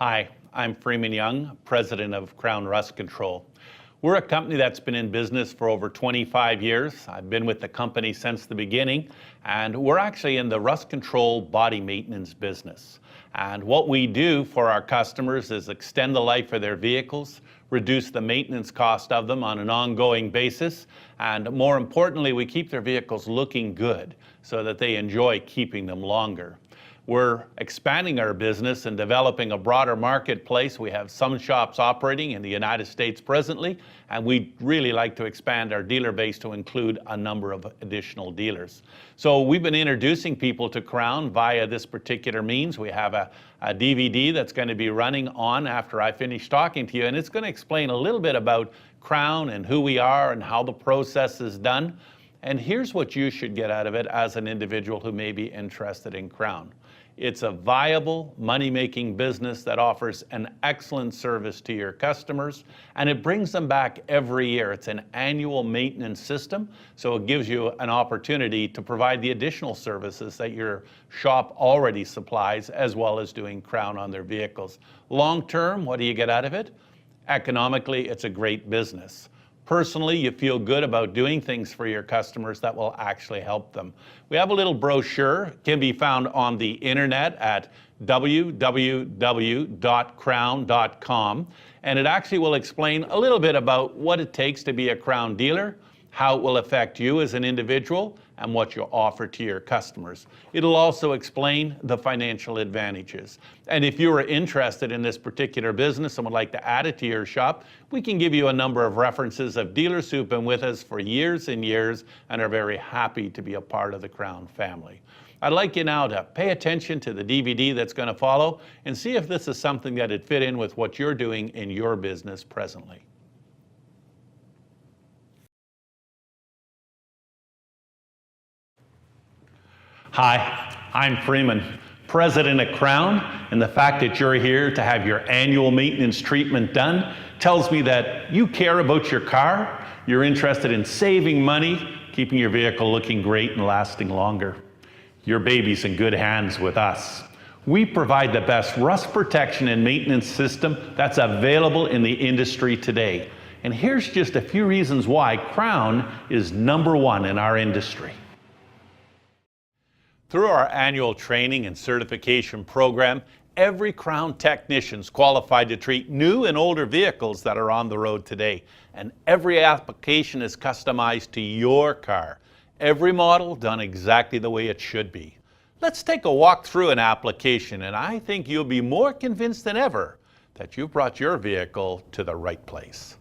Hi, I'm Freeman Young, president of Krown Rust Control. We're a company that's been in business for over 25 years. I've been with the company since the beginning, and we're actually in the rust control body maintenance business. And what we do for our customers is extend the life of their vehicles, reduce the maintenance cost of them on an ongoing basis, and more importantly, we keep their vehicles looking good so that they enjoy keeping them longer. We're expanding our business and developing a broader marketplace. We have some shops operating in the United States presently, and we'd really like to expand our dealer base to include a number of additional dealers. So we've been introducing people to Krown via this particular means. We have a DVD that's going to be running on after I finish talking to you, and it's going to explain a little bit about Krown and who we are and how the process is done. And here's what you should get out of it as an individual who may be interested in Krown. It's a viable, money-making business that offers an excellent service to your customers, and it brings them back every year. It's an annual maintenance system, so it gives you an opportunity to provide the additional services that your shop already supplies, as well as doing Krown on their vehicles. Long-term, what do you get out of it? Economically, it's a great business. Personally, you feel good about doing things for your customers that will actually help them. We have a little brochure. It can be found on the internet at www.krown.com, and it actually will explain a little bit about what it takes to be a Krown dealer, how it will affect you as an individual, and what you offer to your customers. It'll also explain the financial advantages. And if you are interested in this particular business and would like to add it to your shop, we can give you a number of references of dealers who've been with us for years and years and are very happy to be a part of the Krown family. I'd like you now to pay attention to the DVD that's going to follow and see if this is something that would fit in with what you're doing in your business presently. Hi, I'm Freeman, president of Krown, and the fact that you're here to have your annual maintenance treatment done tells me that you care about your car, you're interested in saving money, keeping your vehicle looking great and lasting longer. Your baby's in good hands with us. We provide the best rust protection and maintenance system that's available in the industry today. And here's just a few reasons why Krown is #1 in our industry. Through our annual training and certification program, every Krown technician is qualified to treat new and older vehicles that are on the road today. And every application is customized to your car. Every model done exactly the way it should be. Let's take a walk through an application, and I think you'll be more convinced than ever that you've brought your vehicle to the right place.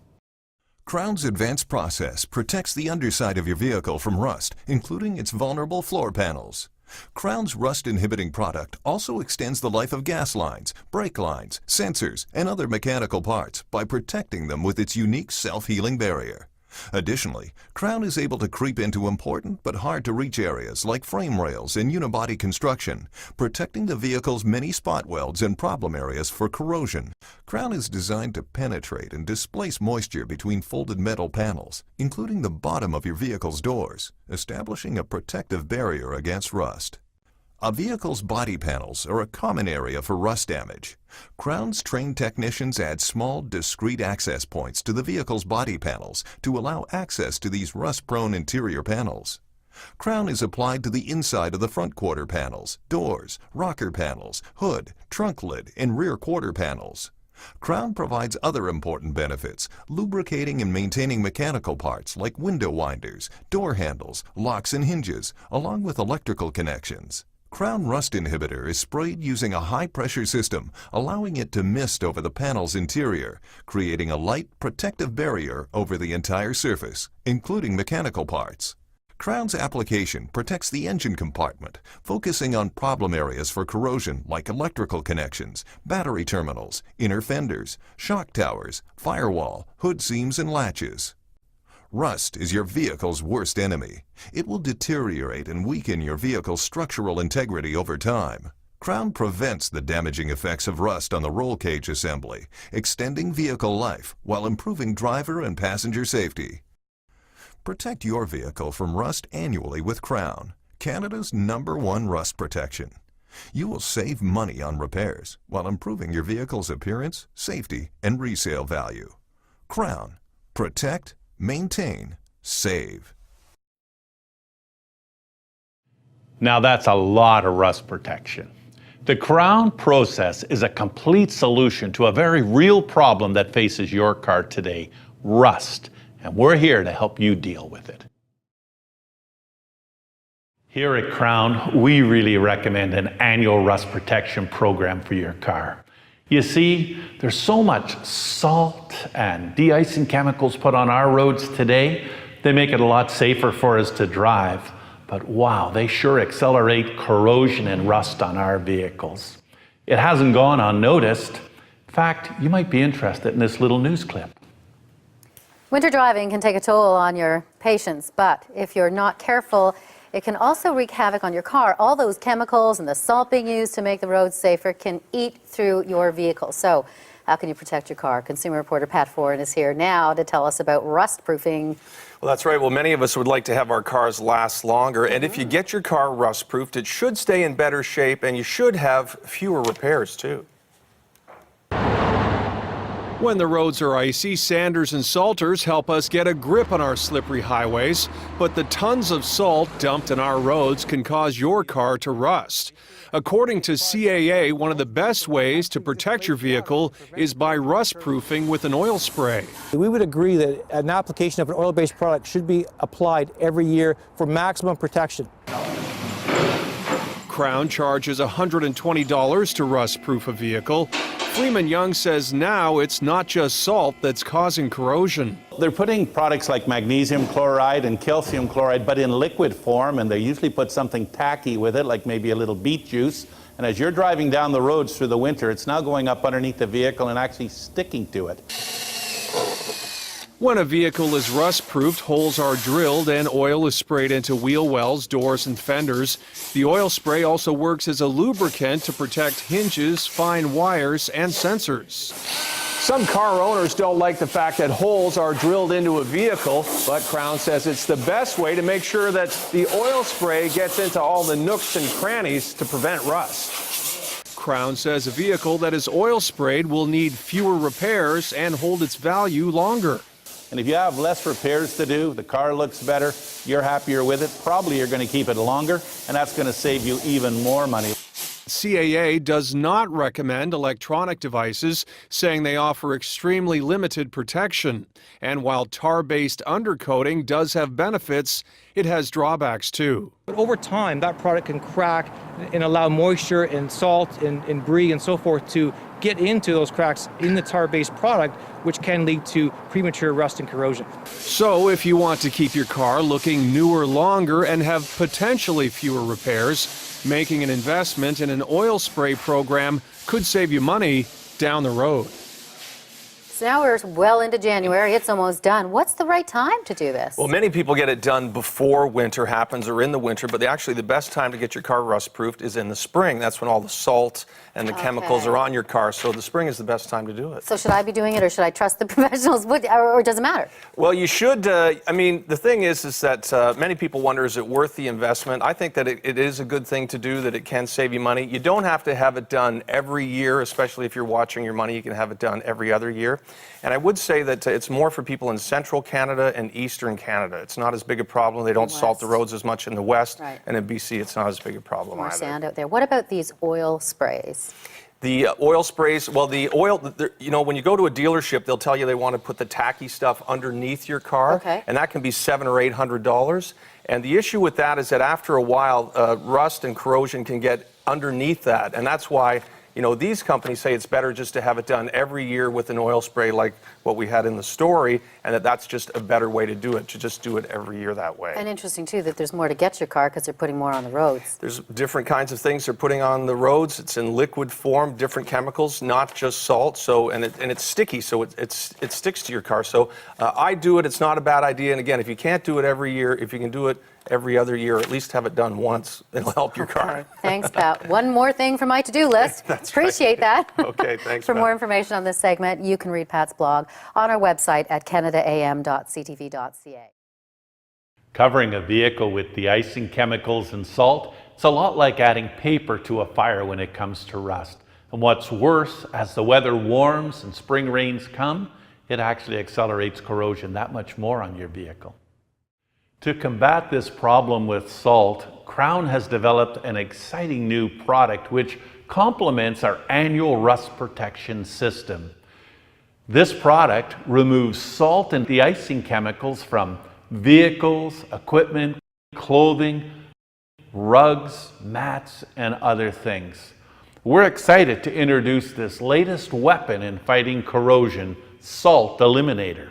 Krown's advanced process protects the underside of your vehicle from rust, including its vulnerable floor panels. Krown's rust-inhibiting product also extends the life of gas lines, brake lines, sensors, and other mechanical parts by protecting them with its unique self-healing barrier. Additionally, Krown is able to creep into important but hard-to-reach areas like frame rails and unibody construction, protecting the vehicle's many spot welds and problem areas for corrosion. Krown is designed to penetrate and displace moisture between folded metal panels, including the bottom of your vehicle's doors, establishing a protective barrier against rust. A vehicle's body panels are a common area for rust damage. Krown's trained technicians add small, discrete access points to the vehicle's body panels to allow access to these rust-prone interior panels. Krown is applied to the inside of the front quarter panels, doors, rocker panels, hood, trunk lid, and rear quarter panels. Krown provides other important benefits, lubricating and maintaining mechanical parts like window winders, door handles, locks and hinges, along with electrical connections. Krown Rust Inhibitor is sprayed using a high-pressure system, allowing it to mist over the panel's interior, creating a light, protective barrier over the entire surface, including mechanical parts. Krown's application protects the engine compartment, focusing on problem areas for corrosion like electrical connections, battery terminals, inner fenders, shock towers, firewall, hood seams, and latches. Rust is your vehicle's worst enemy. It will deteriorate and weaken your vehicle's structural integrity over time. Krown prevents the damaging effects of rust on the roll cage assembly, extending vehicle life while improving driver and passenger safety. Protect your vehicle from rust annually with Krown, Canada's #1 rust protection. You will save money on repairs while improving your vehicle's appearance, safety, and resale value. Krown. Protect, maintain, save. Now that's a lot of rust protection. The Krown process is a complete solution to a very real problem that faces your car today, rust, and we're here to help you deal with it. Here at Krown, we really recommend an annual rust protection program for your car. You see, there's so much salt and de-icing chemicals put on our roads today, they make it a lot safer for us to drive. But wow, they sure accelerate corrosion and rust on our vehicles. It hasn't gone unnoticed. In fact, you might be interested in this little news clip. Winter driving can take a toll on your patience, but if you're not careful, it can also wreak havoc on your car. All those chemicals and the salt being used to make the roads safer can eat through your vehicle. So how can you protect your car? Consumer reporter Pat Foran is here now to tell us about rust proofing. Well, that's right. Well, many of us would like to have our cars last longer. And if you get your car rust proofed, it should stay in better shape and you should have fewer repairs too. When the roads are icy, sanders and salters help us get a grip on our slippery highways, but the tons of salt dumped on our roads can cause your car to rust. According to CAA, one of the best ways to protect your vehicle is by rust proofing with an oil spray. We would agree that an application of an oil-based product should be applied every year for maximum protection. Krown charges $120 to rust proof a vehicle. Freeman Young says now it's not just salt that's causing corrosion. They're putting products like magnesium chloride and calcium chloride, but in liquid form, and they usually put something tacky with it, like maybe a little beet juice. And as you're driving down the roads through the winter, it's now going up underneath the vehicle and actually sticking to it. When a vehicle is rust-proofed, holes are drilled and oil is sprayed into wheel wells, doors, and fenders. The oil spray also works as a lubricant to protect hinges, fine wires, and sensors. Some car owners don't like the fact that holes are drilled into a vehicle, but Krown says it's the best way to make sure that the oil spray gets into all the nooks and crannies to prevent rust. Krown says a vehicle that is oil sprayed will need fewer repairs and hold its value longer. And if you have less repairs to do, the car looks better, you're happier with it, probably you're going to keep it longer, and that's going to save you even more money. CAA does not recommend electronic devices, saying they offer extremely limited protection. And while tar-based undercoating does have benefits, it has drawbacks too. But over time, that product can crack and allow moisture and salt and brie and so forth to get into those cracks in the tar-based product, which can lead to premature rust and corrosion. So if you want to keep your car looking newer longer and have potentially fewer repairs, making an investment in an oil spray program could save you money down the road. So now we're well into January. It's almost done. What's the right time to do this? Well, many people get it done before winter happens or in the winter, but actually the best time to get your car rust proofed is in the spring. That's when all the salt and the chemicals are on your car, so the spring is the best time to do it. So should I be doing it or should I trust the professionals? Or does it matter? Well, you should. I mean, the thing is that many people wonder, is it worth the investment? I think that it is a good thing to do, that it can save you money. You don't have to have it done every year, especially if you're watching your money. You can have it done every other year. And I would say that it's more for people in central Canada and eastern Canada. It's not as big a problem. They don't salt the roads as much in the west. Right. And in BC, it's not as big a problem More either. sand out there. What about these oil sprays? The oil sprays, well, the oil, you know, when you go to a dealership, they'll tell you they want to put the tacky stuff underneath your car. Okay. And that can be $700 or $800. And the issue with that is that after a while, rust and corrosion can get underneath that. And that's why, you know, these companies say it's better just to have it done every year with an oil spray like what we had in the story, and that's just a better way to do it, to just do it every year that way. And interesting, too, that there's more to get your car because they're putting more on the roads. There's different kinds of things they're putting on the roads. It's in liquid form, different chemicals, not just salt. So, and it's sticky, so it sticks to your car. So I do it. It's not a bad idea. And again, if you can't do it every year, if you can do it every other year, at least have it done once. It'll help your car. Thanks, Pat. One more thing for my to-do list. That's Appreciate that. Okay, thanks, For Pat. more information on this segment, you can read Pat's blog on our website at canadaam.ctv.ca. Covering a vehicle with de-icing chemicals and salt, It's a lot like adding paper to a fire when it comes to rust. And what's worse, as the weather warms and spring rains come, it actually accelerates corrosion that much more on your vehicle. To combat this problem with salt, Krown has developed an exciting new product which complements our annual rust protection system. This product removes salt and de-icing chemicals from vehicles, equipment, clothing, rugs, mats, and other things. We're excited to introduce this latest weapon in fighting corrosion, Salt Eliminator.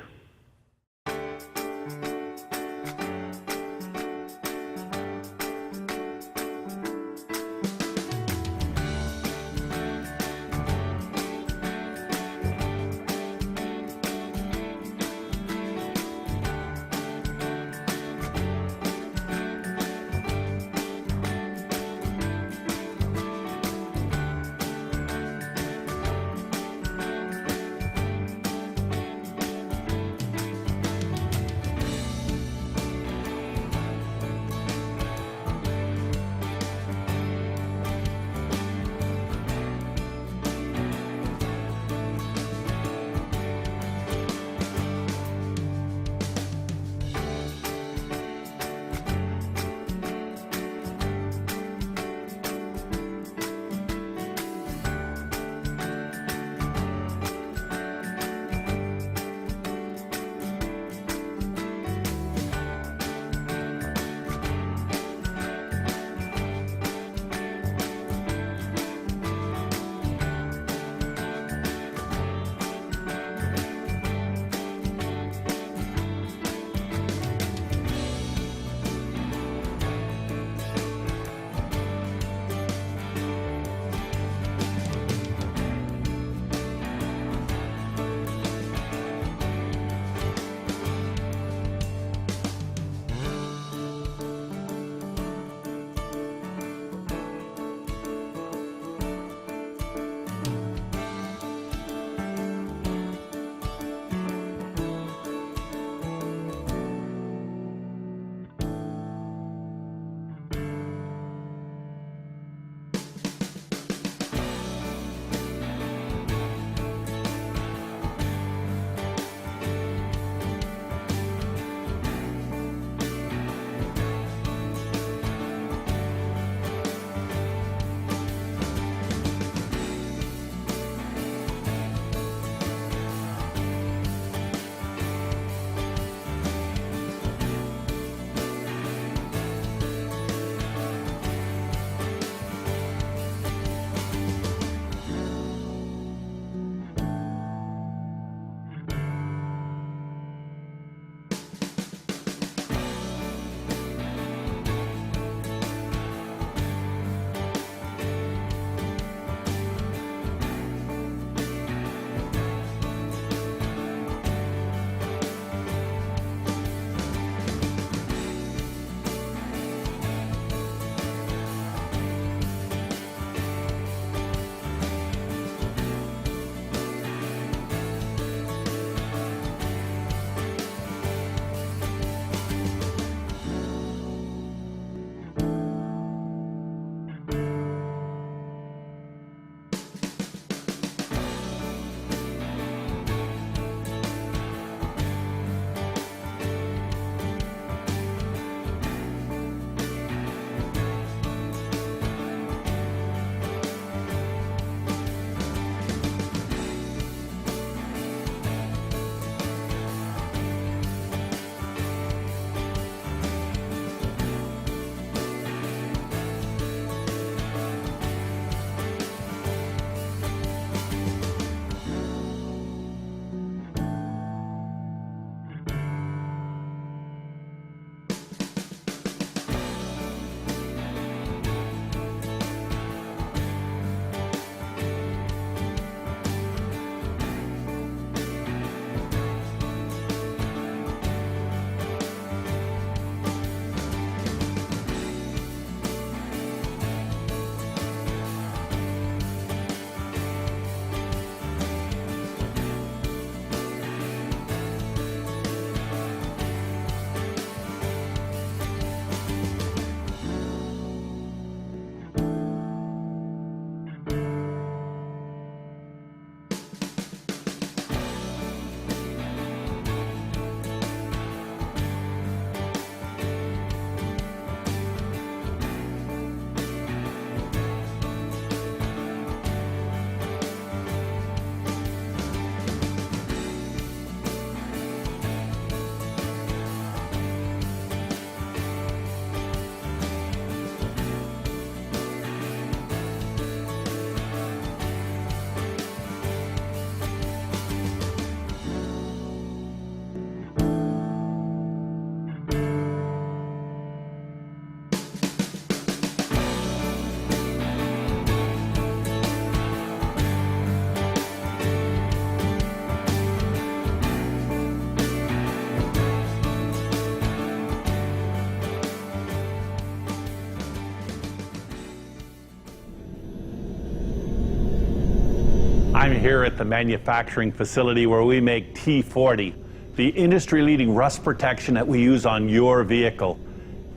I'm here at the manufacturing facility where we make T40, the industry-leading rust protection that we use on your vehicle.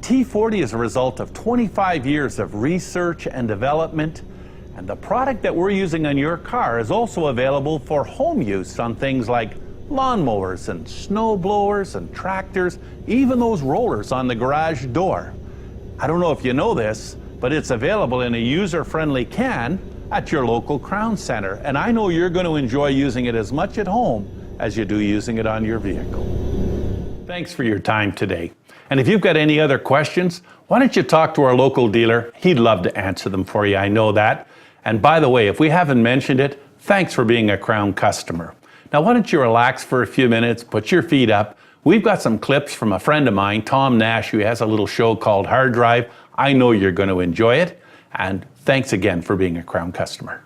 T40 is a result of 25 years of research and development, and the product that we're using on your car is also available for home use on things like lawnmowers and snow blowers and tractors, even those rollers on the garage door. I don't know if you know this, but it's available in a user-friendly can at your local Krown Center, and I know you're going to enjoy using it as much at home as you do using it on your vehicle. Thanks for your time today. And if you've got any other questions, why don't you talk to our local dealer? He'd love to answer them for you, I know that. And by the way, if we haven't mentioned it, thanks for being a Krown customer. Now why don't you relax for a few minutes, put your feet up. We've got some clips from a friend of mine, Tom Nash, who has a little show called Hard Drive. I know you're going to enjoy it. And thanks again for being a Krown customer.